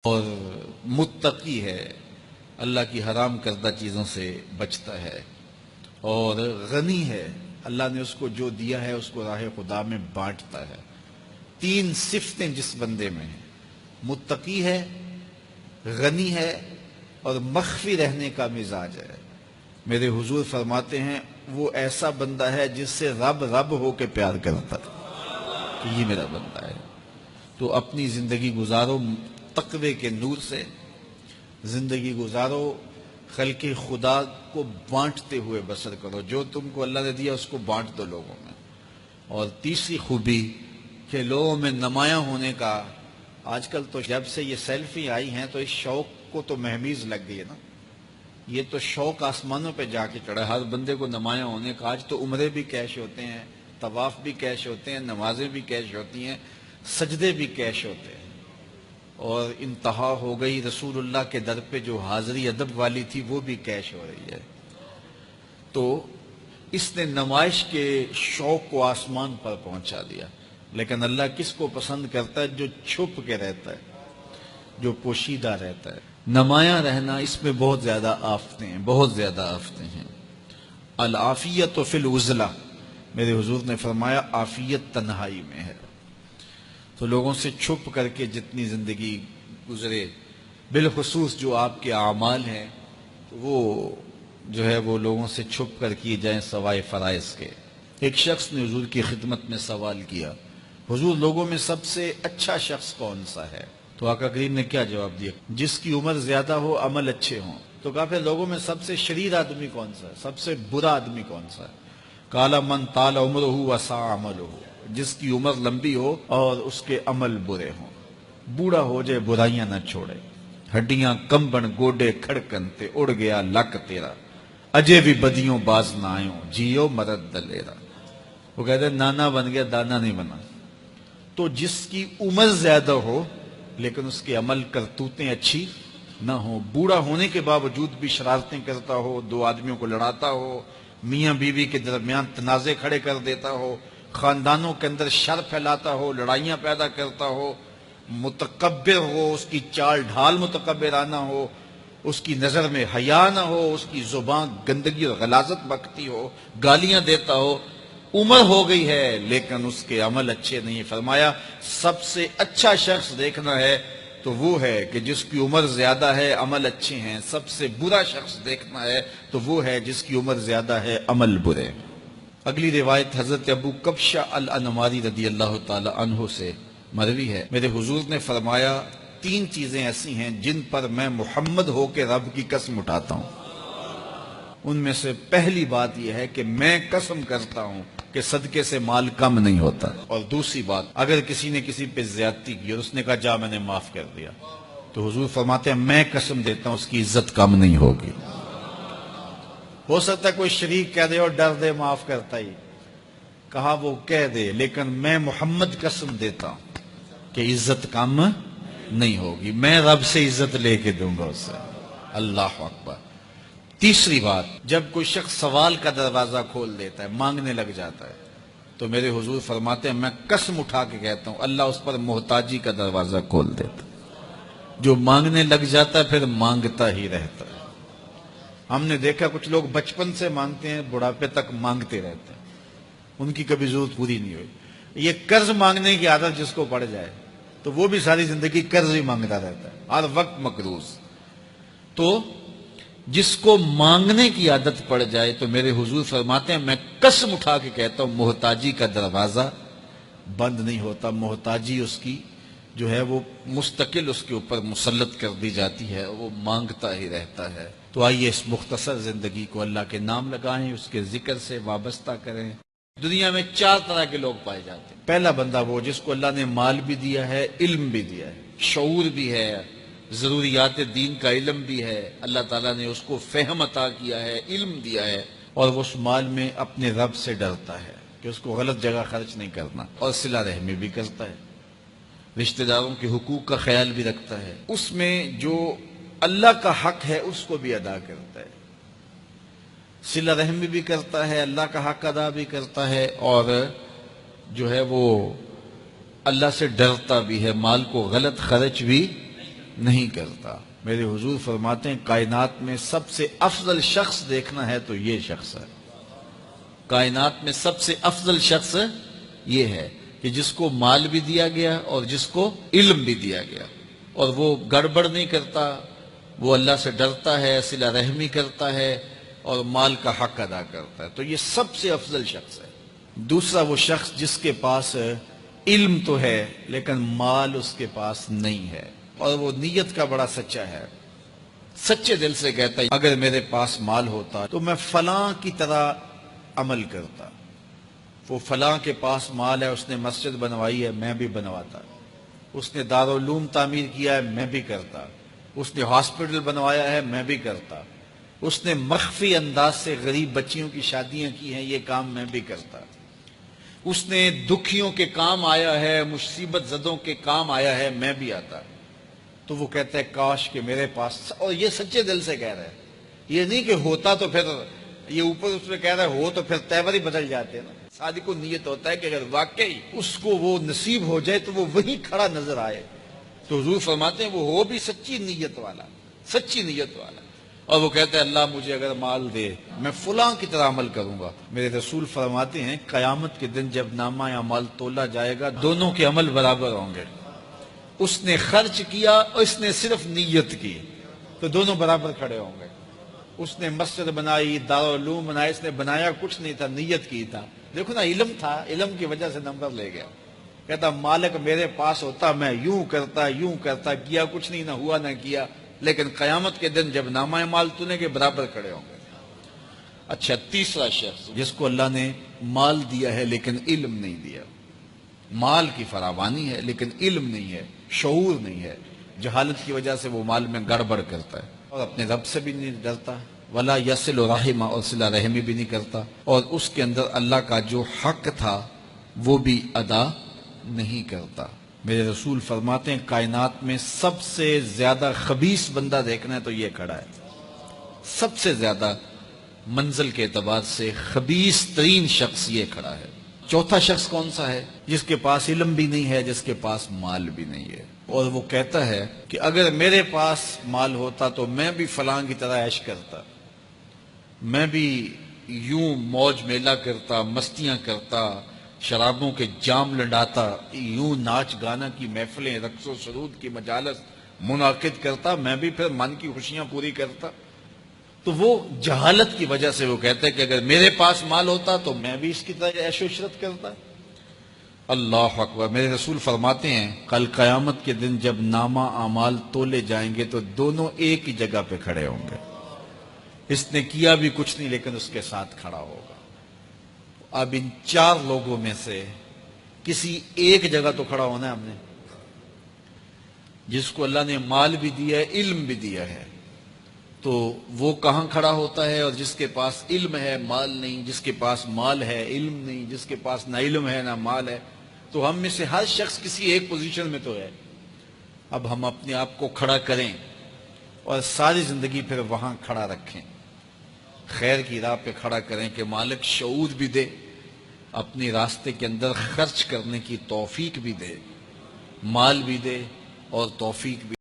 اور متقی ہے، اللہ کی حرام کردہ چیزوں سے بچتا ہے، اور غنی ہے، اللہ نے اس کو جو دیا ہے اس کو راہ خدا میں بانٹتا ہے۔ تین صفتیں جس بندے میں ہیں، متقی ہے، غنی ہے، اور مخفی رہنے کا مزاج ہے۔ میرے حضور فرماتے ہیں وہ ایسا بندہ ہے جس سے رب رب ہو کے پیار کرتا ہے کہ یہ میرا بندہ ہے۔ تو اپنی زندگی گزارو تقوی کے نور سے، زندگی گزارو خلق خدا کو بانٹتے ہوئے بسر کرو، جو تم کو اللہ نے دیا اس کو بانٹ دو لوگوں میں۔ اور تیسری خوبی کہ لوگوں میں نمایاں ہونے کا، آج کل تو جب سے یہ سیلفی آئی ہیں تو اس شوق کو تو مہمیز لگ گئی ہے نا، یہ تو شوق آسمانوں پہ جا کے چڑھا، ہر بندے کو نمایاں ہونے کا۔ آج تو عمرے بھی کیش ہوتے ہیں، طواف بھی کیش ہوتے ہیں، نمازیں بھی کیش ہوتی ہیں، سجدے بھی کیش ہوتے ہیں، اور انتہا ہو گئی رسول اللہ کے در پہ جو حاضری ادب والی تھی وہ بھی کیش ہو رہی ہے۔ تو اس نے نمائش کے شوق کو آسمان پر پہنچا دیا۔ لیکن اللہ کس کو پسند کرتا ہے؟ جو چھپ کے رہتا ہے، جو پوشیدہ رہتا ہے۔ نمایاں رہنا، اس میں بہت زیادہ آفتیں ہیں، بہت زیادہ آفتیں ہیں۔ العافیت فی العزلہ، میرے حضور نے فرمایا عافیت تنہائی میں ہے۔ تو لوگوں سے چھپ کر کے جتنی زندگی گزرے، بالخصوص جو آپ کے اعمال ہیں وہ جو ہے وہ لوگوں سے چھپ کر کیے جائیں سوائے فرائض کے۔ ایک شخص نے حضور کی خدمت میں سوال کیا، حضور لوگوں میں سب سے اچھا شخص کون سا ہے؟ تو آقا کریم نے کیا جواب دیا؟ جس کی عمر زیادہ ہو، عمل اچھے ہوں۔ تو کہا پھر لوگوں میں سب سے شریر آدمی کون سا ہے؟ سب سے برا آدمی کون سا ہے؟ قال من طال عمرہ وسع عملہ، جس کی عمر لمبی ہو اور اس کے عمل برے ہوں، بوڑھا ہو جائے برائیاں نہ چھوڑے، ہڈیاں کمبن گوڈے کھڑکن تے اڑ گیا لک تیرا، اجے بھی بدیوں باز نہ آئوں، جیو مرد دلیرا۔ وہ کہتے ہیں نانا بن گیا دانا نہیں بنا۔ تو جس کی عمر زیادہ ہو لیکن اس کے عمل کرتوتیں اچھی نہ ہوں، بوڑھا ہونے کے باوجود بھی شرارتیں کرتا ہو، دو آدمیوں کو لڑاتا ہو، میاں بیوی کے درمیان تنازع کھڑے کر دیتا ہو، خاندانوں کے اندر شر پھیلاتا ہو، لڑائیاں پیدا کرتا ہو، متکبر ہو، اس کی چال ڈھال متکبرانہ ہو، اس کی نظر میں حیا نہ ہو، اس کی زبان گندگی اور غلاظت بکتی ہو، گالیاں دیتا ہو، عمر ہو گئی ہے لیکن اس کے عمل اچھے نہیں۔ فرمایا سب سے اچھا شخص دیکھنا ہے تو وہ ہے کہ جس کی عمر زیادہ ہے، عمل اچھے ہیں۔ سب سے برا شخص دیکھنا ہے تو وہ ہے جس کی عمر زیادہ ہے، عمل برے۔ اگلی روایت حضرت ابو کبشہ الانماری رضی اللہ تعالی عنہ سے مروی ہے، میرے حضور نے فرمایا تین چیزیں ایسی ہیں جن پر میں محمد ہو کے رب کی قسم اٹھاتا ہوں۔ ان میں سے پہلی بات یہ ہے کہ میں قسم کرتا ہوں کہ صدقے سے مال کم نہیں ہوتا، اور دوسری بات اگر کسی نے کسی پہ زیادتی کی اور اس نے کہا جا میں نے معاف کر دیا، تو حضور فرماتے ہیں میں قسم دیتا ہوں اس کی عزت کم نہیں ہوگی۔ ہو سکتا ہے کوئی شریک کہہ دے اور ڈر دے معاف کرتا ہی، کہا وہ کہہ دے، لیکن میں محمد قسم دیتا ہوں کہ عزت کم نہیں ہوگی، میں رب سے عزت لے کے دوں گا اسے۔ اللہ اکبر۔ تیسری بات، جب کوئی شخص سوال کا دروازہ کھول دیتا ہے، مانگنے لگ جاتا ہے، تو میرے حضور فرماتے ہیں میں قسم اٹھا کے کہتا ہوں اللہ اس پر محتاجی کا دروازہ کھول دیتا ہے۔ جو مانگنے لگ جاتا ہے پھر مانگتا ہی رہتا ہے۔ ہم نے دیکھا کچھ لوگ بچپن سے مانگتے ہیں، بڑھاپے تک مانگتے رہتے ہیں، ان کی کبھی ضرورت پوری نہیں ہوئی۔ یہ قرض مانگنے کی عادت جس کو پڑ جائے تو وہ بھی ساری زندگی قرض ہی مانگتا رہتا ہے، ہر وقت مقروض۔ تو جس کو مانگنے کی عادت پڑ جائے تو میرے حضور فرماتے ہیں میں قسم اٹھا کے کہتا ہوں محتاجی کا دروازہ بند نہیں ہوتا، محتاجی اس کی جو ہے وہ مستقل اس کے اوپر مسلط کر دی جاتی ہے، وہ مانگتا ہی رہتا ہے۔ تو آئیے اس مختصر زندگی کو اللہ کے نام لگائیں، اس کے ذکر سے وابستہ کریں۔ دنیا میں چار طرح کے لوگ پائے جاتے ہیں۔ پہلا بندہ وہ جس کو اللہ نے مال بھی دیا ہے، علم بھی دیا ہے، شعور بھی ہے، ضروریات دین کا علم بھی ہے، اللہ تعالیٰ نے اس کو فہم عطا کیا ہے، علم دیا ہے، اور وہ اس مال میں اپنے رب سے ڈرتا ہے کہ اس کو غلط جگہ خرچ نہیں کرنا، اور صلہ رحمی بھی کرتا ہے، رشتہ داروں کے حقوق کا خیال بھی رکھتا ہے، اس میں جو اللہ کا حق ہے اس کو بھی ادا کرتا ہے، صلہ رحمی بھی کرتا ہے، اللہ کا حق ادا بھی کرتا ہے، اور جو ہے وہ اللہ سے ڈرتا بھی ہے، مال کو غلط خرچ بھی نہیں کرتا۔ میرے حضور فرماتے ہیں کائنات میں سب سے افضل شخص دیکھنا ہے تو یہ شخص ہے، کائنات میں سب سے افضل شخص یہ ہے کہ جس کو مال بھی دیا گیا اور جس کو علم بھی دیا گیا، اور وہ گڑبڑ نہیں کرتا، وہ اللہ سے ڈرتا ہے، صلہ رحمی کرتا ہے اور مال کا حق ادا کرتا ہے، تو یہ سب سے افضل شخص ہے۔ دوسرا وہ شخص جس کے پاس علم تو ہے لیکن مال اس کے پاس نہیں ہے، اور وہ نیت کا بڑا سچا ہے، سچے دل سے کہتا ہے اگر میرے پاس مال ہوتا تو میں فلاں کی طرح عمل کرتا، وہ فلاں کے پاس مال ہے، اس نے مسجد بنوائی ہے، میں بھی بنواتا، اس نے دارالعلوم تعمیر کیا ہے، میں بھی کرتا، اس نے ہاسپٹل بنوایا ہے، میں بھی کرتا، اس نے مخفی انداز سے غریب بچیوں کی شادیاں کی ہیں، یہ کام میں بھی کرتا، اس نے دکھیوں کے کام آیا ہے، مصیبت زدوں کے کام آیا ہے، میں بھی آتا۔ تو وہ کہتا ہے کاش کہ میرے پاس، اور یہ سچے دل سے کہہ رہا ہے، یہ نہیں کہ ہوتا تو پھر یہ اوپر اس میں کہہ رہا ہے ہو تو پھر تیور ہی بدل جاتے ہیں نا۔ صادق کو نیت ہوتا ہے کہ اگر واقعی اس کو وہ نصیب ہو جائے تو وہ وہیں کھڑا نظر آئے، تو حضور فرماتے ہیں وہ ہو بھی سچی نیت والا، سچی نیت والا، اور وہ کہتا ہے اللہ مجھے اگر مال دے میں فلاں کی طرح عمل کروں گا۔ میرے رسول فرماتے ہیں قیامت کے دن جب نامہ اعمال تولا جائے گا دونوں کے عمل برابر ہوں گے، اس نے خرچ کیا اور اس نے صرف نیت کی تو دونوں برابر کھڑے ہوں گے۔ اس نے مسجد بنائی، دارالعلوم بنایا، اس نے بنایا کچھ نہیں تھا، نیت کی تھا، دیکھو نا علم تھا، علم کی وجہ سے نمبر لے گیا۔ کہتا مالک میرے پاس ہوتا میں یوں کرتا، کیا کچھ نہیں، نہ ہوا نہ کیا، لیکن قیامت کے دن جب نامہ اعمال تونے کے برابر کھڑے ہوں گے۔ اچھا، تیسرا شخص جس کو اللہ نے مال دیا ہے لیکن علم نہیں دیا، مال کی فراوانی ہے لیکن علم نہیں ہے، شعور نہیں ہے، جہالت کی وجہ سے وہ مال میں گڑبڑ کرتا ہے اور اپنے رب سے بھی نہیں ڈرتا، ولا یصل رحمہ، اور صلہ رحمی بھی نہیں کرتا، اور اس کے اندر اللہ کا جو حق تھا وہ بھی ادا نہیں کرتا۔ میرے رسول فرماتے ہیں کائنات میں سب سے زیادہ خبیث بندہ دیکھنا ہے تو یہ کھڑا ہے، سب سے زیادہ منزل کے اعتبار سے خبیث ترین شخص یہ کھڑا ہے۔ چوتھا شخص کون سا ہے؟ جس کے پاس علم بھی نہیں ہے، جس کے پاس مال بھی نہیں ہے، اور وہ کہتا ہے کہ اگر میرے پاس مال ہوتا تو میں بھی فلاں کی طرح عیش کرتا، میں بھی یوں موج میلہ کرتا، مستیاں کرتا، شرابوں کے جام لڑاتا، یوں ناچ گانا کی محفلیں، رقص و سرود کی مجالس منعقد کرتا، میں بھی پھر من کی خوشیاں پوری کرتا۔ تو وہ جہالت کی وجہ سے وہ کہتے ہیں کہ اگر میرے پاس مال ہوتا تو میں بھی اس کی طرح عیش و عشرت کرتا۔ اللہ اکبر۔ میرے رسول فرماتے ہیں کل قیامت کے دن جب نامہ اعمال تولے جائیں گے تو دونوں ایک ہی جگہ پہ کھڑے ہوں گے، اس نے کیا بھی کچھ نہیں لیکن اس کے ساتھ کھڑا ہوگا۔ اب ان چار لوگوں میں سے کسی ایک جگہ تو کھڑا ہونا ہے ہم نے، جس کو اللہ نے مال بھی دیا ہے، علم بھی دیا ہے، تو وہ کہاں کھڑا ہوتا ہے؟ اور جس کے پاس علم ہے مال نہیں، جس کے پاس مال ہے علم نہیں، جس کے پاس نہ علم ہے نہ مال ہے، تو ہم میں سے ہر شخص کسی ایک پوزیشن میں تو ہے۔ اب ہم اپنے آپ کو کھڑا کریں اور ساری زندگی پھر وہاں کھڑا رکھیں، خیر کی راہ پہ کھڑا کریں کہ مالک شعور بھی دے، اپنے راستے کے اندر خرچ کرنے کی توفیق بھی دے، مال بھی دے اور توفیق بھی